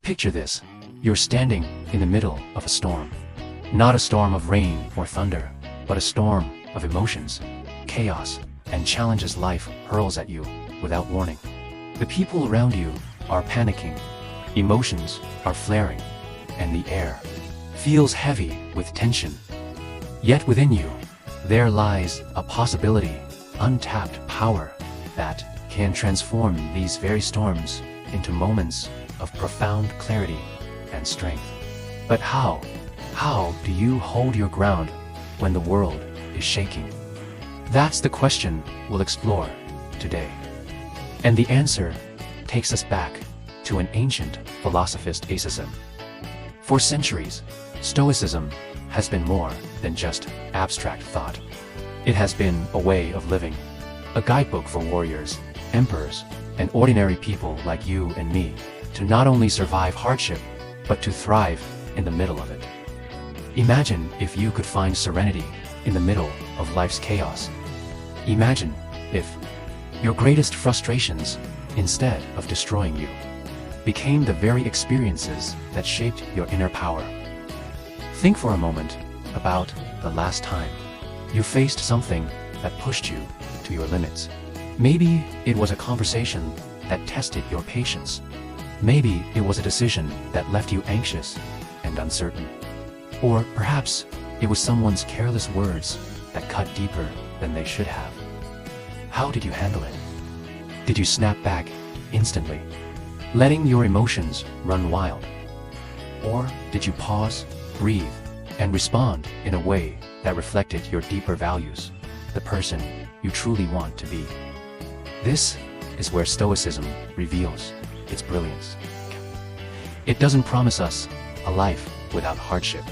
Picture this. You're standing in the middle of a storm. Not a storm of rain or thunder, but a storm of emotions, chaos, and challenges life hurls at you without warning. The people around you are panicking, emotions are flaring, and the air feels heavy with tension. Yet within you, there lies a possibility, untapped power that can transform these very storms into moments of profound clarity and strength. But how? How do you hold your ground when the world is shaking? That's the question we'll explore today. And the answer takes us back to an ancient philosophist asceticism. For centuries, Stoicism has been more than just abstract thought. It has been a way of living, a guidebook for warriors, emperors, and ordinary people like you and me, to not only survive hardship, but to thrive in the middle of it. Imagine if you could find serenity in the middle of life's chaos. Imagine if your greatest frustrations, instead of destroying you, became the very experiences that shaped your inner power. Think for a moment about the last time you faced something that pushed you to your limits. Maybe it was a conversation that tested your patience. Maybe it was a decision that left you anxious and uncertain. Or perhaps it was someone's careless words that cut deeper than they should have. How did you handle it? Did you snap back instantly, letting your emotions run wild? Or did you pause, breathe, and respond in a way that reflected your deeper values, the person you truly want to be? This is where Stoicism reveals its brilliance. It doesn't promise us a life without hardship.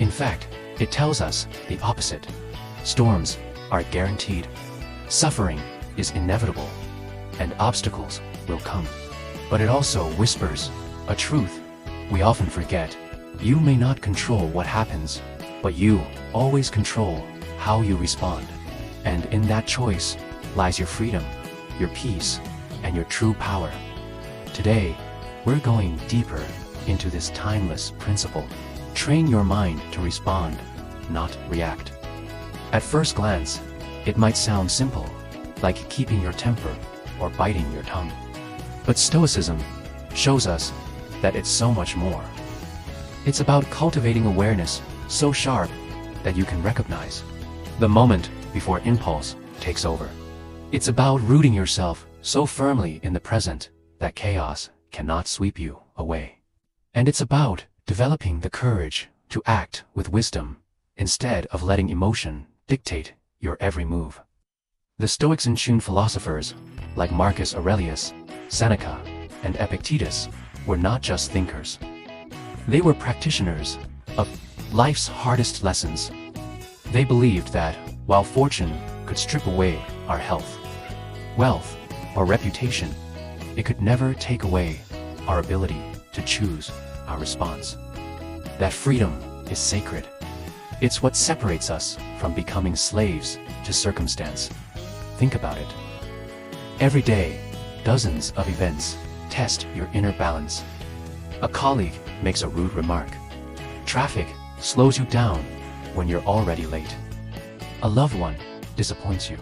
In fact, it tells us the opposite. Storms are guaranteed, suffering is inevitable, and obstacles will come. But it also whispers a truth we often forget. You may not control what happens, but you always control how you respond. And in that choice lies your freedom, your peace, and your true power. Today, we're going deeper into this timeless principle. Train your mind to respond, not react. At first glance, it might sound simple, like keeping your temper or biting your tongue. But Stoicism shows us that it's so much more. It's about cultivating awareness so sharp that you can recognize the moment before impulse takes over. It's about rooting yourself so firmly in the present that chaos cannot sweep you away. And it's about developing the courage to act with wisdom instead of letting emotion dictate your every move. The Stoics and Stoic philosophers like Marcus Aurelius, Seneca, and Epictetus were not just thinkers. They were practitioners of life's hardest lessons. They believed that while fortune could strip away our health, wealth, or reputation, it could never take away our ability to choose our response. That freedom is sacred. It's what separates us from becoming slaves to circumstance. Think about it. Every day, dozens of events test your inner balance. A colleague makes a rude remark. Traffic slows you down when you're already late. A loved one disappoints you.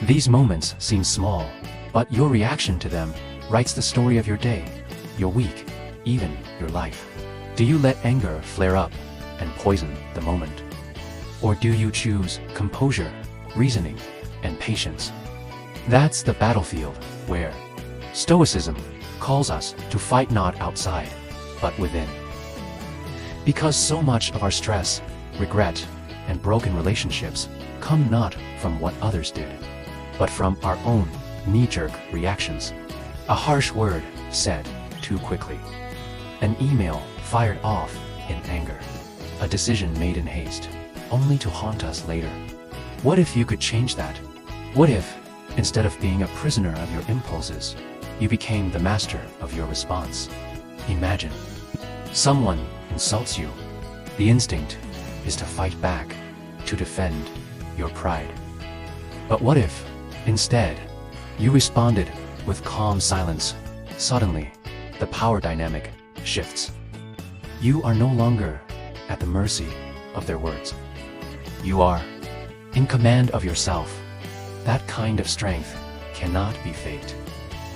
These moments seem small, but your reaction to them writes the story of your day, your week, even your life. Do you let anger flare up and poison the moment? Or do you choose composure, reasoning, and patience? That's the battlefield where Stoicism calls us to fight not outside, but within. Because so much of our stress, regret, and broken relationships come not from what others did, but from our own knee-jerk reactions. A harsh word said too quickly. An email fired off in anger. A decision made in haste, only to haunt us later. What if you could change that? What if, instead of being a prisoner of your impulses, you became the master of your response? Imagine. Someone insults you. The instinct is to fight back, to defend your pride. But what if, instead, you responded with calm silence? Suddenly, the power dynamic shifts. You are no longer at the mercy of their words. You are in command of yourself. That kind of strength cannot be faked.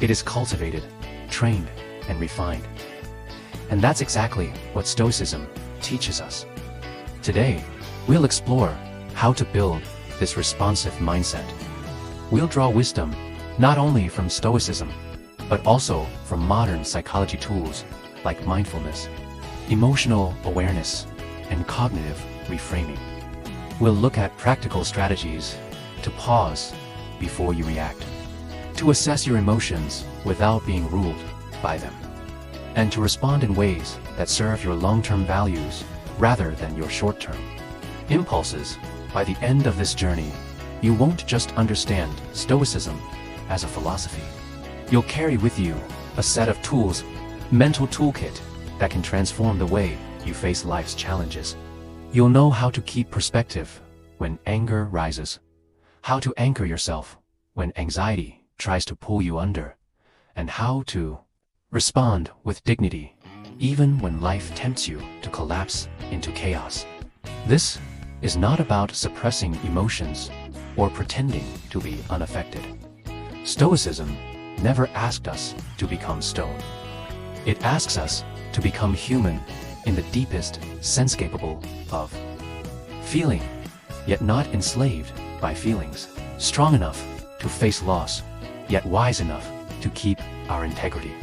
It is cultivated, trained, and refined. And that's exactly what Stoicism teaches us. Today, we'll explore how to build this responsive mindset. We'll draw wisdom not only from Stoicism, but also from modern psychology tools like mindfulness, emotional awareness, and cognitive reframing. We'll look at practical strategies to pause before you react, to assess your emotions without being ruled by them, and to respond in ways that serve your long-term values rather than your short-term impulses. By the end of this journey, you won't just understand Stoicism as a philosophy. You'll carry with you a set of tools, mental toolkit that can transform the way you face life's challenges. You'll know how to keep perspective when anger rises, how to anchor yourself when anxiety tries to pull you under, and how to respond with dignity even when life tempts you to collapse into chaos. This is not about suppressing emotions or pretending to be unaffected. Stoicism never asked us to become stone. It asks us to become human in the deepest sense capable of feeling, yet not enslaved by feelings, strong enough to face loss, yet wise enough to keep our integrity,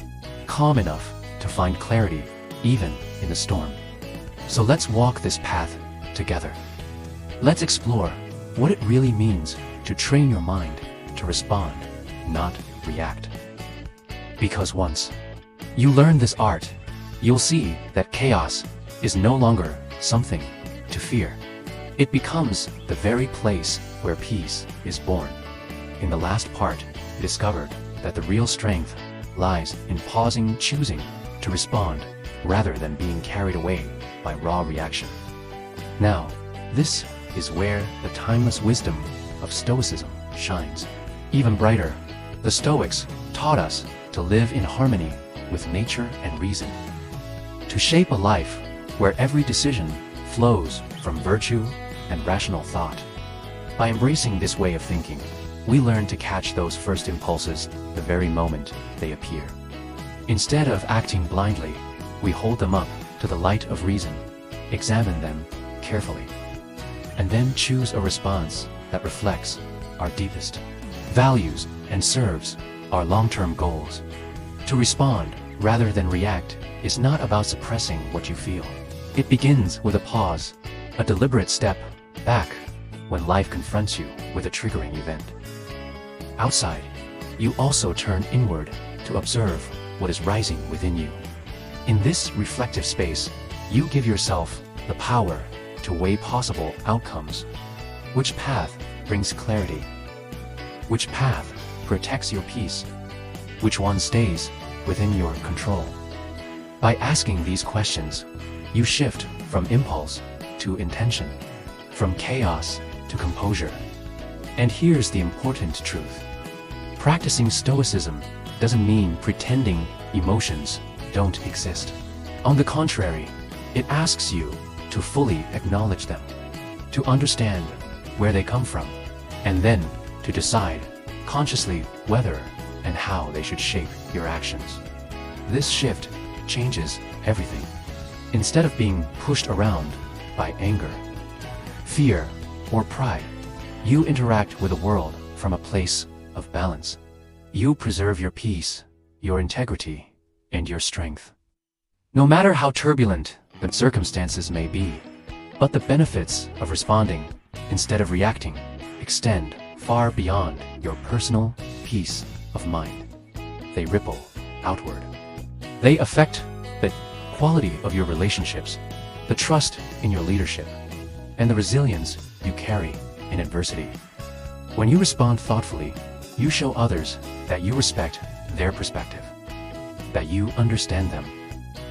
calm enough to find clarity even in the storm. So let's walk this path together. Let's explore what it really means to train your mind to respond, not react. Because once you learn this art, you'll see that chaos is no longer something to fear. It becomes the very place where peace is born. In the last part, we discovered that the real strength lies in pausing, choosing to respond, rather than being carried away by raw reaction. Now, this is where the timeless wisdom of Stoicism shines. Even brighter, the Stoics taught us to live in harmony with nature and reason, to shape a life where every decision flows from virtue and rational thought. By embracing this way of thinking, we learn to catch those first impulses the very moment they appear. Instead of acting blindly, we hold them up to the light of reason, examine them carefully, and then choose a response that reflects our deepest values and serves our long-term goals. To respond rather than react is not about suppressing what you feel. It begins with a pause, a deliberate step back when life confronts you with a triggering event. Outside, you also turn inward to observe what is rising within you. In this reflective space, you give yourself the power to weigh possible outcomes. Which path brings clarity? Which path protects your peace? Which one stays within your control? By asking these questions, you shift from impulse to intention, from chaos to composure. And here's the important truth. Practicing Stoicism doesn't mean pretending emotions don't exist. On the contrary, it asks you to fully acknowledge them, to understand where they come from, and then to decide consciously whether and how they should shape your actions. This shift changes everything. Instead of being pushed around by anger, fear, or pride, you interact with the world from a place of balance. You preserve your peace, your integrity, and your strength. No matter how turbulent the circumstances may be, but the benefits of responding instead of reacting extend far beyond your personal peace of mind. They ripple outward. They affect the quality of your relationships, the trust in your leadership, and the resilience you carry in adversity. When you respond thoughtfully, you show others that you respect their perspective, that you understand them,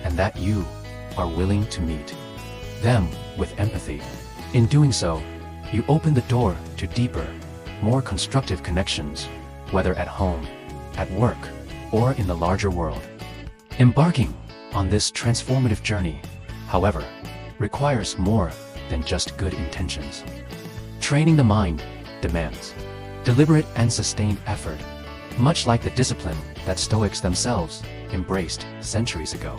and that you are willing to meet them with empathy. In doing so, you open the door to deeper, more constructive connections, whether at home, at work, or in the larger world. Embarking on this transformative journey, however, requires more than just good intentions. Training the mind demands deliberate and sustained effort, much like the discipline that Stoics themselves embraced centuries ago.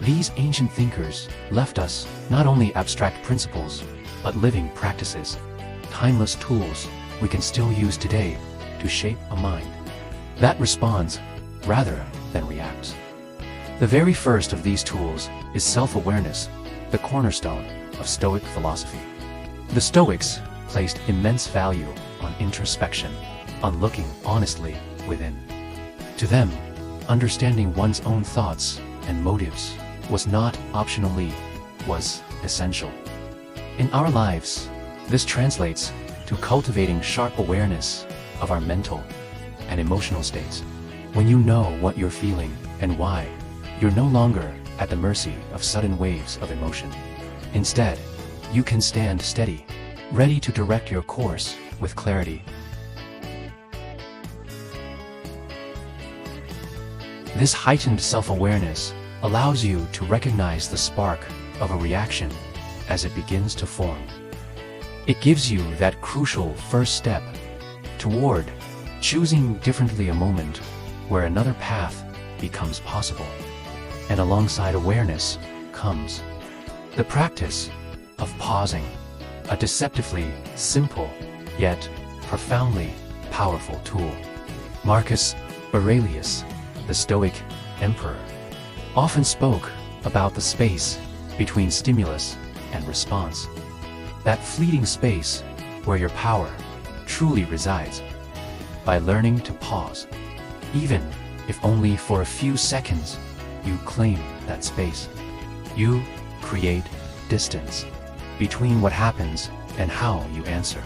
These ancient thinkers left us not only abstract principles, but living practices, timeless tools we can still use today to shape a mind that responds rather than reacts. The very first of these tools is self-awareness, the cornerstone of Stoic philosophy. The Stoics placed immense value on introspection, on looking honestly within. To them, understanding one's own thoughts and motives was not optionally, was essential. In our lives, this translates to cultivating sharp awareness of our mental and emotional states. When you know what you're feeling and why, you're no longer at the mercy of sudden waves of emotion. Instead, you can stand steady, ready to direct your course with clarity. This heightened self-awareness allows you to recognize the spark of a reaction as it begins to form. It gives you that crucial first step toward choosing differently, a moment where another path becomes possible. And alongside awareness comes the practice of pausing, a deceptively simple yet profoundly powerful tool. Marcus Aurelius, the Stoic emperor, often spoke about the space between stimulus and response, that fleeting space where your power truly resides. By learning to pause, even if only for a few seconds, you claim that space. You create distance between what happens and how you answer.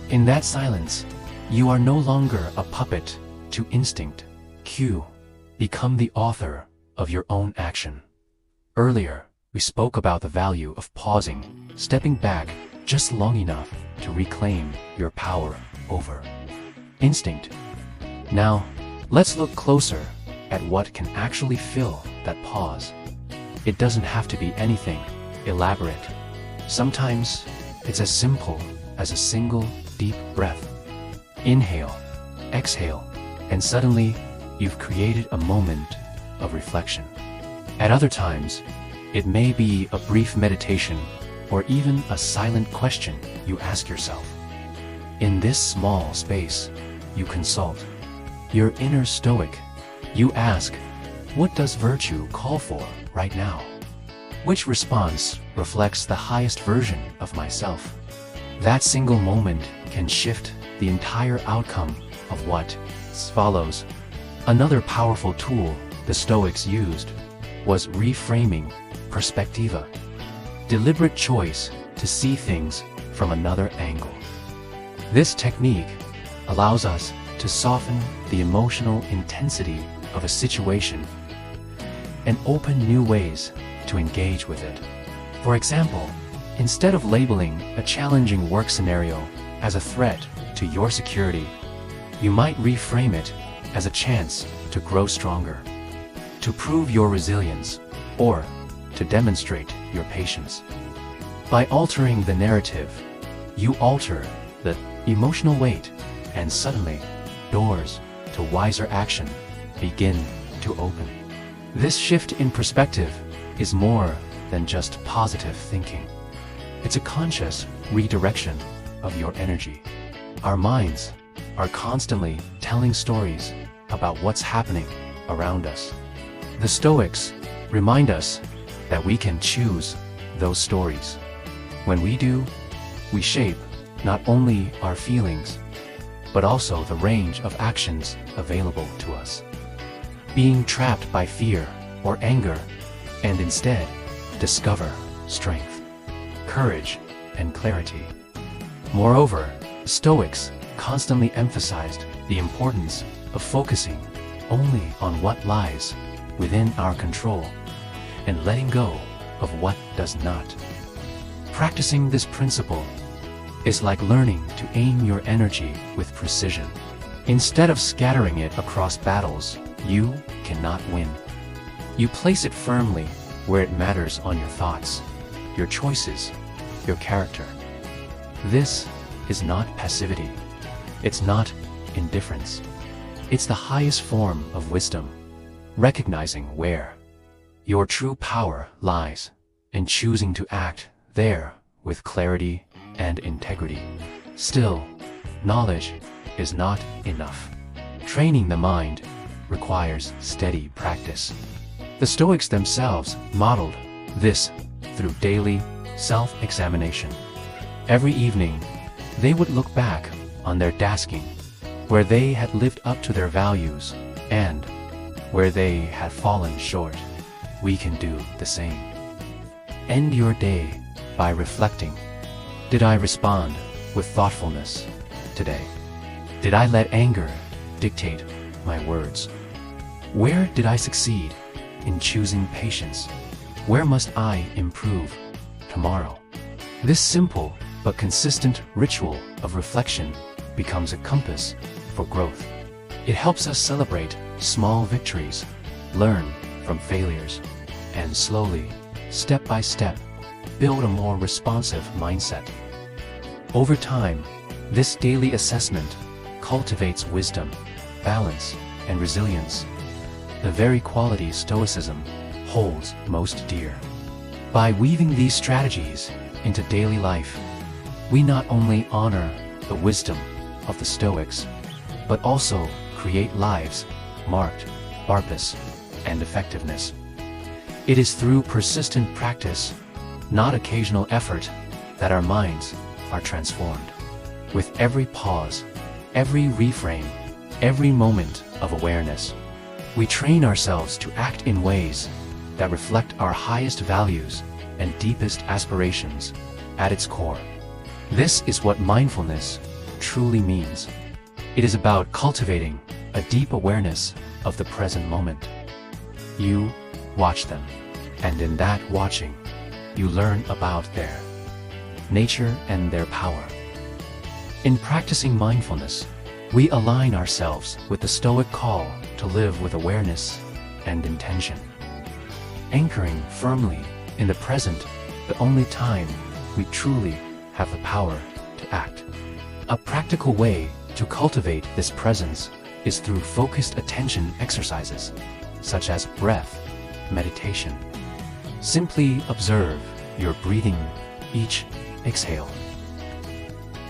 In that silence, you are no longer a puppet to instinct. You become the author of your own action. Earlier, we spoke about the value of pausing, stepping back just long enough to reclaim your power over instinct. Now, let's look closer at what can actually fill that pause. It doesn't have to be anything elaborate. Sometimes it's as simple as a single deep breath. Inhale, exhale, and suddenly you've created a moment of reflection. At other times, it may be a brief meditation or even a silent question you ask yourself. In this small space, you consult your inner Stoic. You ask, what does virtue call for right now? Which response reflects the highest version of myself? That single moment can shift the entire outcome of what follows. Another powerful tool the Stoics used was reframing, perspectiva, deliberate choice to see things from another angle. This technique allows us to soften the emotional intensity of a situation and open new ways to engage with it. For example, instead of labeling a challenging work scenario as a threat to your security, you might reframe it as a chance to grow stronger, to prove your resilience, or to demonstrate your patience. By altering the narrative, you alter the emotional weight, and suddenly, doors to wiser action begin to open. This shift in perspective is more than just positive thinking. It's a conscious redirection of your energy. Our minds are constantly telling stories about what's happening around us. The Stoics remind us that we can choose those stories. When we do, we shape not only our feelings, but also the range of actions available to us. Being trapped by fear or anger, and instead discover strength, courage, and clarity. Moreover, the Stoics constantly emphasized the importance of focusing only on what lies within our control and letting go of what does not. Practicing this principle is like learning to aim your energy with precision. Instead of scattering it across battles you cannot win, You place it firmly where it matters on your thoughts, your choices, your character. This is not passivity. It's not indifference. It's the highest form of wisdom, recognizing where your true power lies and choosing to act there with clarity and integrity. Still, knowledge is not enough. Training the mind requires steady practice. The Stoics themselves modeled this through daily self-examination. Every evening, they would look back on their tasking, where they had lived up to their values and where they had fallen short. We can do the same. End your day by reflecting. Did I respond with thoughtfulness today? Did I let anger dictate my words? Where did I succeed in choosing patience? Where must I improve tomorrow? This simple but consistent ritual of reflection becomes a compass for growth. It helps us celebrate small victories, learn from failures, and slowly, step by step, build a more responsive mindset. Over time, this daily assessment cultivates wisdom, balance, and resilience, the very qualities Stoicism holds most dear. By weaving these strategies into daily life, we not only honor the wisdom of the Stoics, but also create lives marked by purpose and effectiveness. It is through persistent practice, not occasional effort, that our minds are transformed. With every pause, every reframe, every moment of awareness, we train ourselves to act in ways that reflect our highest values and deepest aspirations at its core. This is what mindfulness truly means. It is about cultivating a deep awareness of the present moment. You watch them, and in that watching, you learn about their nature and their power. In practicing mindfulness, we align ourselves with the Stoic call to live with awareness and intention, anchoring firmly in the present, the only time we truly have the power to act. A practical way to cultivate this presence is through focused attention exercises, such as breath meditation. Simply observe your breathing each exhale.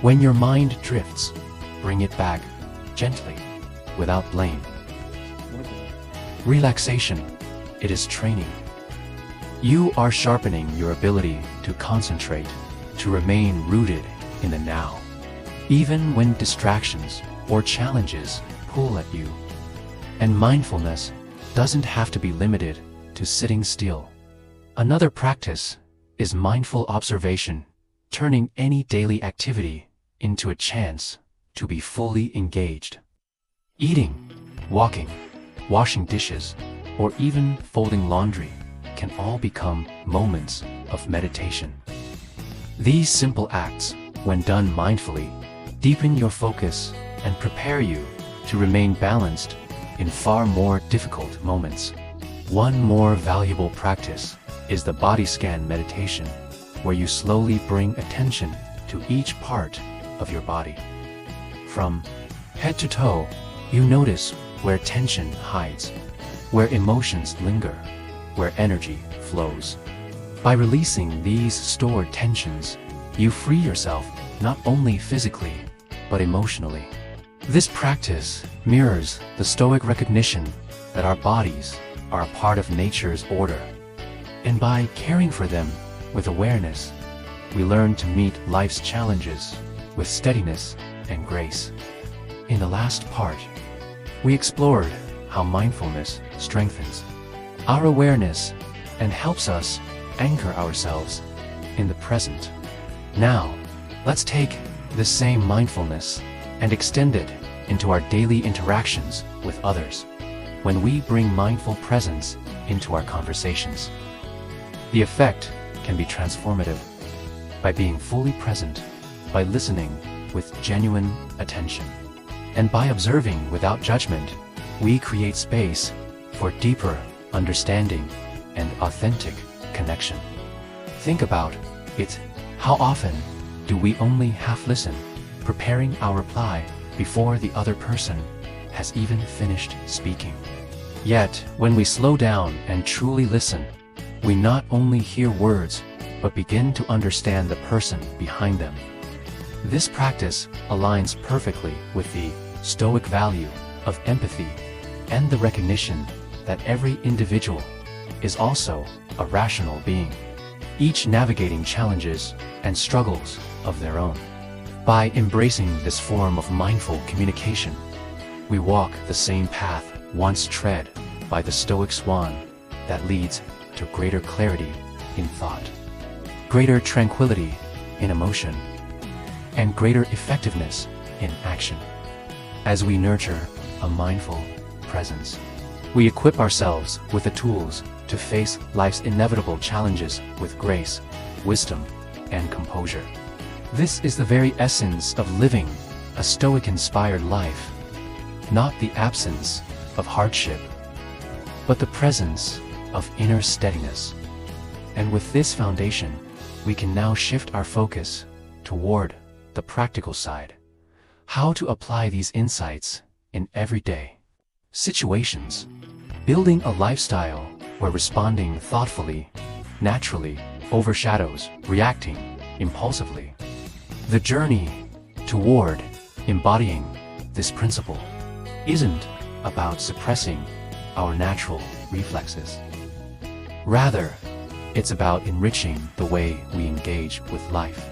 When your mind drifts, bring it back gently, without blame. Relaxation, it is training. You are sharpening your ability to concentrate, to remain rooted in the now, even when distractions or challenges pull at you. And mindfulness doesn't have to be limited to sitting still. Another practice is mindful observation, turning any daily activity into a chance to be fully engaged. Eating, walking, washing dishes, or even folding laundry can all become moments of meditation. These simple acts, when done mindfully, deepen your focus and prepare you to remain balanced in far more difficult moments. One more valuable practice is the body scan meditation, where you slowly bring attention to each part of your body. From head to toe, you notice where tension hides, where emotions linger, where energy flows. By releasing these stored tensions, you free yourself not only physically, but emotionally. This practice mirrors the Stoic recognition that our bodies are a part of nature's order, and by caring for them with awareness, we learn to meet life's challenges with steadiness and grace. In the last part, we explored how mindfulness strengthens our awareness and helps us anchor ourselves in the present. Now, let's take this same mindfulness and extend it into our daily interactions with others. When we bring mindful presence into our conversations, the effect can be transformative. By being fully present, by listening with genuine attention, and by observing without judgment, we create space for deeper understanding, and authentic connection. Think about it. How often do we only half listen, preparing our reply before the other person has even finished speaking? Yet, when we slow down and truly listen, we not only hear words, but begin to understand the person behind them. This practice aligns perfectly with the Stoic value of empathy and the recognition that every individual is also a rational being, each navigating challenges and struggles of their own. By embracing this form of mindful communication, we walk the same path once tread by the Stoic swan that leads to greater clarity in thought, greater tranquility in emotion, and greater effectiveness in action. As we nurture a mindful presence, we equip ourselves with the tools to face life's inevitable challenges with grace, wisdom, and composure. This is the very essence of living a Stoic-inspired life, not the absence of hardship, but the presence of inner steadiness. And with this foundation, we can now shift our focus toward the practical side, how to apply these insights in everyday situations, building a lifestyle where responding thoughtfully, naturally, overshadows reacting impulsively. The journey toward embodying this principle isn't about suppressing our natural reflexes. Rather, it's about enriching the way we engage with life.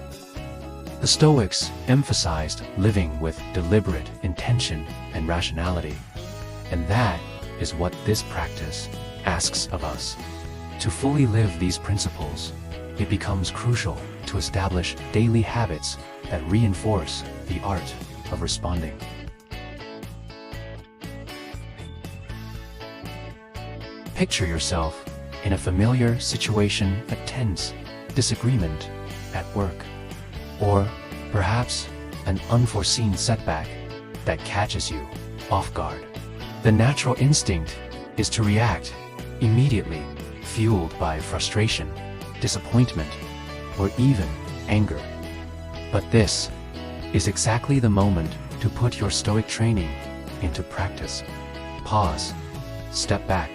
The Stoics emphasized living with deliberate intention and rationality, and that is what this practice asks of us. To fully live these principles, it becomes crucial to establish daily habits that reinforce the art of responding. Picture yourself in a familiar situation, a tense disagreement at work, or perhaps an unforeseen setback that catches you off guard. The natural instinct is to react immediately, fueled by frustration, disappointment, or even anger. But this is exactly the moment to put your Stoic training into practice. Pause, step back,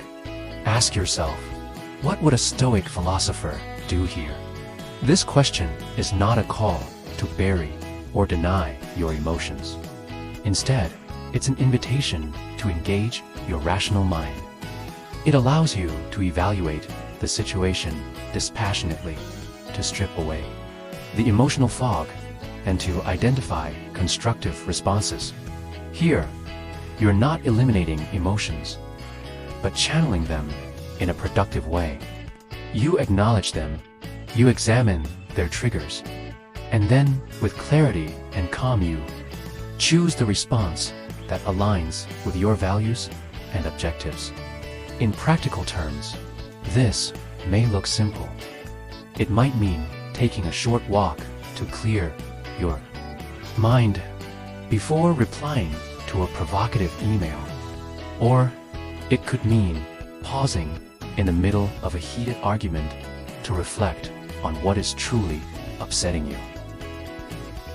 ask yourself, what would a Stoic philosopher do here? This question is not a call to bury or deny your emotions. Instead, it's an invitation to engage your rational mind. It allows you to evaluate the situation dispassionately, to strip away the emotional fog, and to identify constructive responses. Here, you're not eliminating emotions, but channeling them in a productive way. You acknowledge them, you examine their triggers, and then, with clarity and calm, you choose the response that aligns with your values and objectives. In practical terms, this may look simple. It might mean taking a short walk to clear your mind before replying to a provocative email. Or it could mean pausing in the middle of a heated argument to reflect on what is truly upsetting you.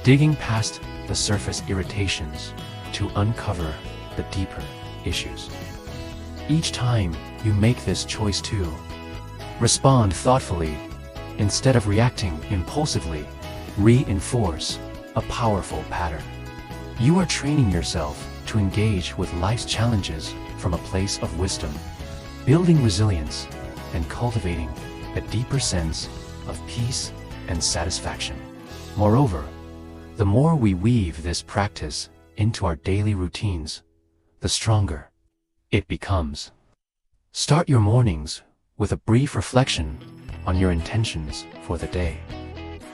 Digging past the surface irritations to uncover the deeper issues. Each time you make this choice to respond thoughtfully instead of reacting impulsively, reinforce a powerful pattern. You are training yourself to engage with life's challenges from a place of wisdom, building resilience and cultivating a deeper sense of peace and satisfaction. Moreover, the more we weave this practice into our daily routines, the stronger it becomes. Start your mornings with a brief reflection on your intentions for the day,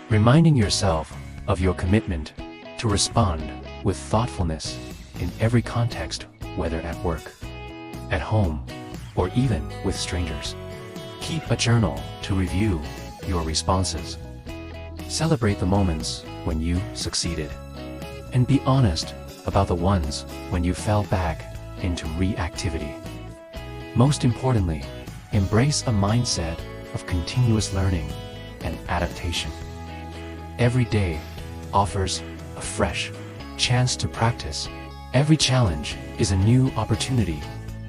reminding yourself of your commitment to respond with thoughtfulness in every context, whether at work, at home, or even with strangers. Keep a journal to review your responses. Celebrate the moments when you succeeded, and be honest about the ones when you fell back into reactivity. Most importantly, embrace a mindset of continuous learning and adaptation. Every day offers a fresh chance to practice. Every challenge is a new opportunity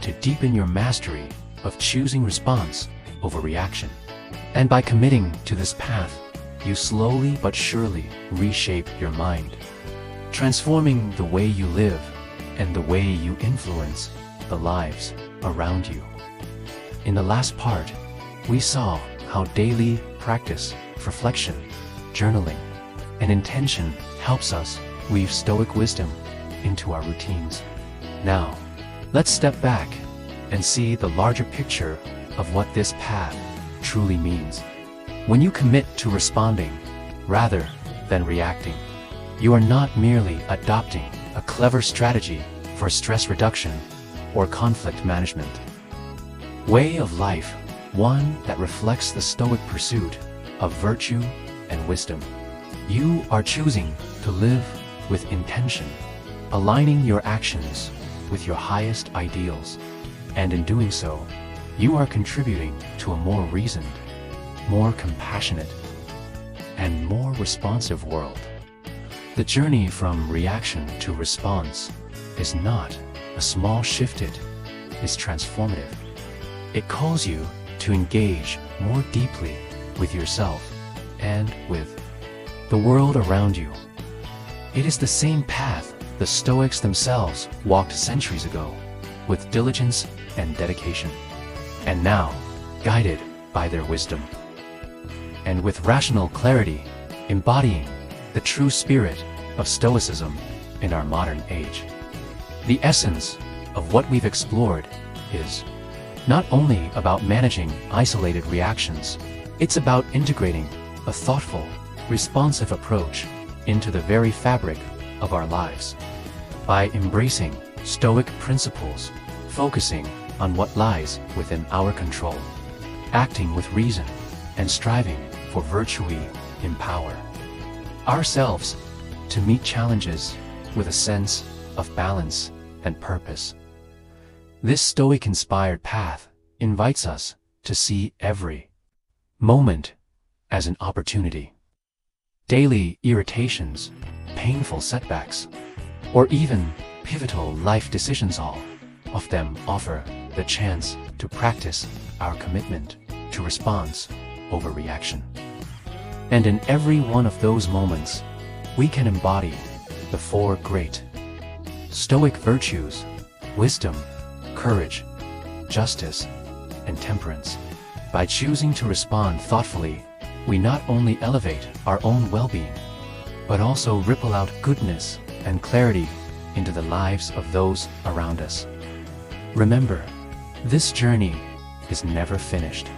to deepen your mastery of choosing response over reaction. And by committing to this path, you slowly but surely reshape your mind, transforming the way you live and the way you influence the lives around you. In the last part, we saw how daily practice, reflection, journaling, and intention helps us weave Stoic wisdom into our routines. Now, let's step back and see the larger picture of what this path truly means. When you commit to responding rather than reacting, you are not merely adopting a clever strategy for stress reduction or conflict management way of life, one that reflects the Stoic pursuit of virtue and wisdom. You are choosing to live with intention, aligning your actions with your highest ideals, and in doing so, you are contributing to a more reasoned, more compassionate, and more responsive world. The journey from reaction to response is not a small shift, it is transformative. It calls you to engage more deeply with yourself and with the world around you. It is the same path the Stoics themselves walked centuries ago, with diligence and dedication, and now guided by their wisdom, and with rational clarity, embodying the true spirit of Stoicism in our modern age. The essence of what we've explored is not only about managing isolated reactions, it's about integrating a thoughtful, responsive approach into the very fabric of our lives. By embracing Stoic principles, focusing on what lies within our control, acting with reason, and striving for virtue, we empower ourselves to meet challenges with a sense of balance and purpose. This Stoic-inspired path invites us to see every moment as an opportunity. Daily irritations, painful setbacks, or even pivotal life decisions, all of them offer the chance to practice our commitment to response over reaction. And in every one of those moments, we can embody the four great Stoic virtues: wisdom, courage, justice, and temperance. By choosing to respond thoughtfully, we not only elevate our own well-being, but also ripple out goodness and clarity into the lives of those around us. Remember, this journey is never finished.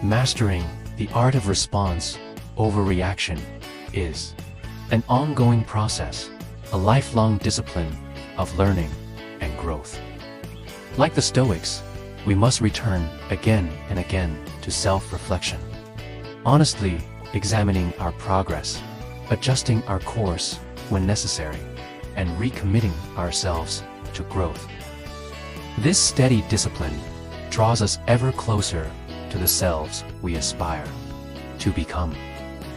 Mastering the art of response over reaction is an ongoing process, a lifelong discipline of learning and growth. Like the Stoics, we must return again and again to self-reflection, honestly examining our progress, adjusting our course when necessary, and recommitting ourselves to growth. This steady discipline draws us ever closer to the selves we aspire to become.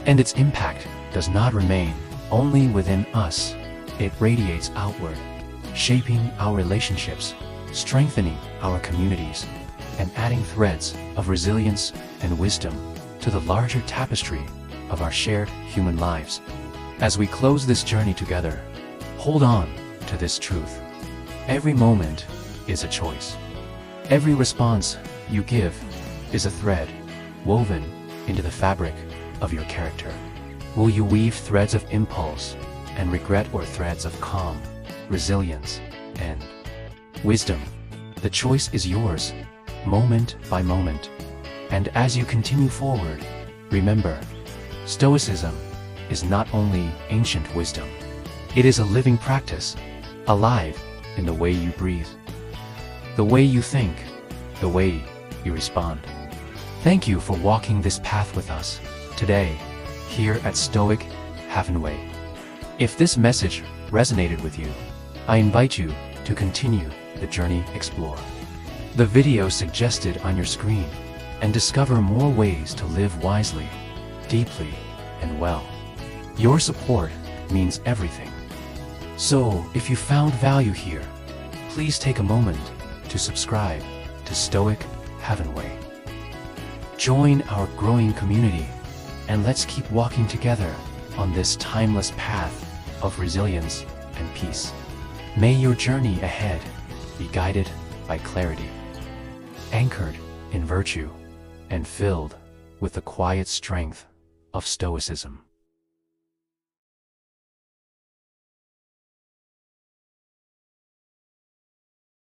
And its impact does not remain only within us, it radiates outward, shaping our relationships, strengthening our communities, and adding threads of resilience and wisdom to the larger tapestry of our shared human lives. As we close this journey together, hold on to this truth. Every moment is a choice. Every response you give is a thread woven into the fabric of your character. Will you weave threads of impulse and regret, or threads of calm, resilience, and wisdom? The choice is yours, moment by moment. And as you continue forward, remember, Stoicism is not only ancient wisdom, it is a living practice, alive in the way you breathe, the way you think, the way you respond. Thank you for walking this path with us today, here at Stoic Havenway. If this message resonated with you, I invite you to continue the journey explore. The video suggested on your screen and discover more ways to live wisely, deeply, and well. Your support means everything. So, if you found value here, please take a moment to subscribe to Stoic Havenway. Join our growing community, and let's keep walking together on this timeless path of resilience and peace. May your journey ahead be guided by clarity, anchored in virtue, and filled with the quiet strength of Stoicism.